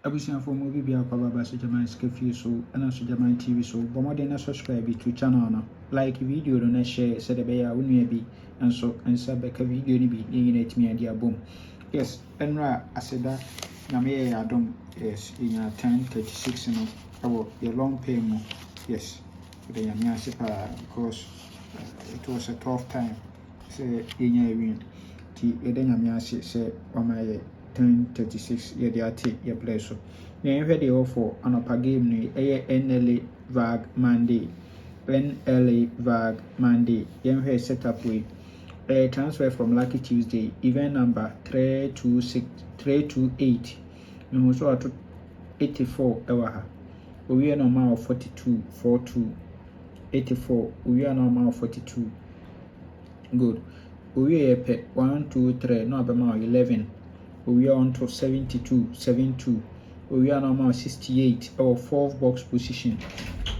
abusuafo mo bi akwa baba so Jaman Skefi so ana so Jaman TV so bomo na subscribe to channel no like video no na share so de be ya wonu bi enso ensa be ka video ni bi yin na timi ade abom. Yes, enra aseda na me ya adom yes in 10:36 no awo your long pay mo. Yes, the yamia sepa because it was a tough time say yin win ti ede yamia say o my 10:36 ye de ate ye play so na hwe de ofo anopa game ni eye NLA VAG Monday ye hwe setup we transfer from Lucky Tuesday event number 328 no so ato 84 ewa ha owie no ma 42 84 owie no ma 42 good owie ye pe 1 2 3 no abema 11 we are on to 72 we are now 68 our fourth box position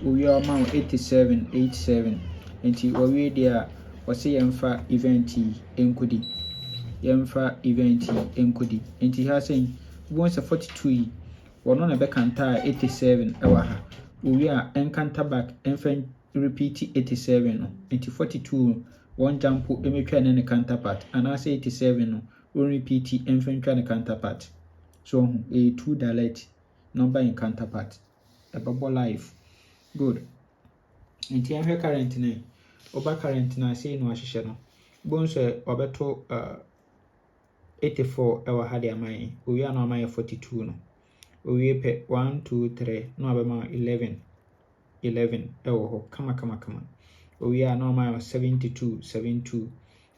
we are now 87 and we there was yemfa event enkudi and he has saying once a 42 one on a back and 87 ha we are enkanta back and repeat 87 and 42 one jump emetwa na counterpart and I say 87 no we repeat infantry and counterpart so a two dialect number in counterpart a bubble life good in here current na oba current na say no ahihye no bonso obeto 84 ewa ha dia mai owi ana mai 42 no owi pe 1 2 3 no abema 11 ewo ho kama owi ana mai 72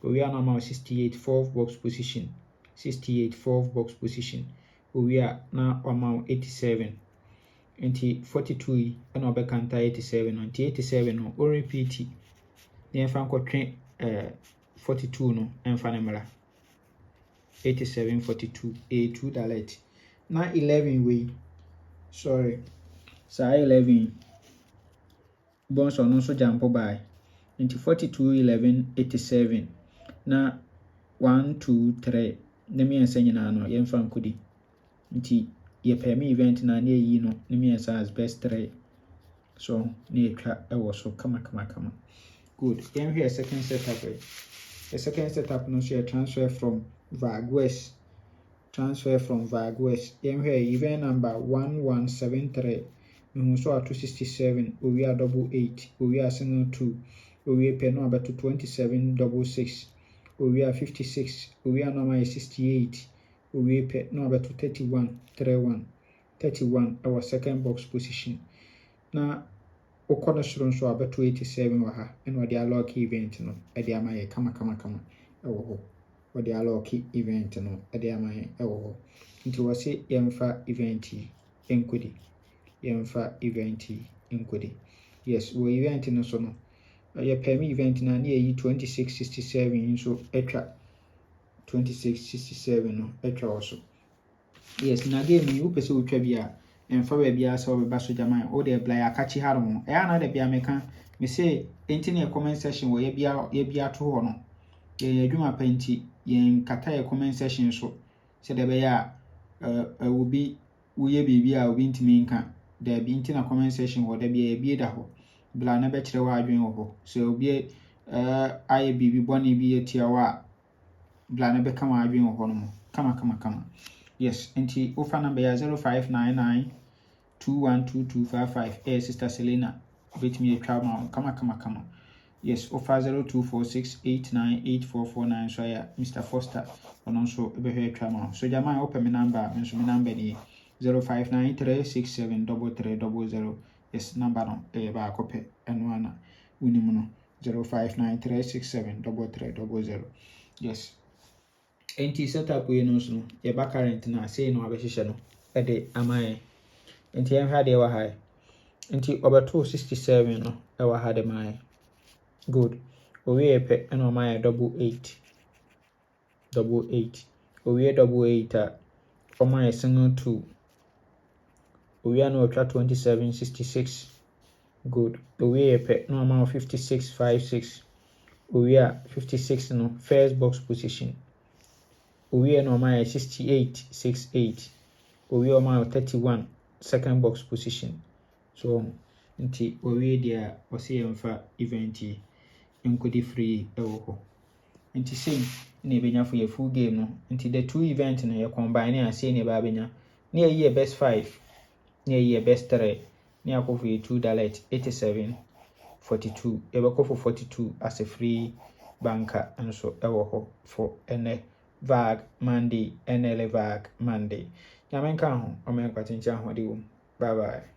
we are now 68 fourth box position we are now amount 87 and 42 and obe kanta 87 and 87 no o repeat the franco train 42 no and fanamara 87 42 a2 dalet na 11 way sorry sa 11 bonus on so jump by into 42 11 87 na 1 2 3 na mi ensa nyina no ye mfa nkodi nti ye pay event na na yi no na mi ensa as best 3 so na etwa ewo so kama good then here second setup the second setup no share transfer from VAG West then here event number 1173 no so at 267 we are 88 we are single 2 we pay no about 2766 we are 56 we are normal 68 we pay no about 31 our second box position na okona shiro so about 87 wa ha and we dey lock event no e dey amaye kama ewo ho we dey lock event no e dey amaye ewo ho nti we say yemfa event enkodi yes we event no so no your permit event na near 2667 so etwa 2667 no etwa also yes na game you pese utwa bia emfa ba bia so be baso Jaman o de bla akachi harom e na de bia meka me say enti na comment section wo ye bia to ho no ye adwuma penti ye kata ye comment section so se de be ya obi wo ye bibia obi ntimi nka de bi enti na comment section wo de bia ye bia da ho bla na be kire wa adwen ho so obi aye bibi boni bi etia wa bla na be kama adwen ho no kama yes enti ofa number ya 0599212255 sister Selena bit me twa ma kama yes ofa 0246898449 so ya Mr Foster ono so be hwe twa ma so Jaman open me number me number ni 0593673300 yes number no ba akope eno ana unimu no 0593673300 yes enti setup we no so ye ba current na say no abehihye no e de amaye enti en ha de wa high enti obeto 67 no e wa ha de mai good owie pe eno mai 88 owie 88 o mai single 2 owie no otwa 2766 good owie pe no amount 5656 owie 56 no first box position owie no amount 6868 owie ɔma 31 second box position. So nti owie dia ɔse yɛmfa event yi nkɔdi free ɛwɔ hɔ. Nti sei na ebenya for yɛ full game no. Nti the two event no yɛ combine a sei na ɛba abenya. Na yɛyi yɛ best 5, na yɛyi yɛ best 3, na yɛakɔ for yɛ $2 87 42. Yɛbɛkɔ for 42 as a free banker nso ɛwɔ hɔ for ɛnɛ VAG Monday, NL VAG Monday. Nyame nka ho, ɔmɛ nkwatinti ahode wo. Bye bye.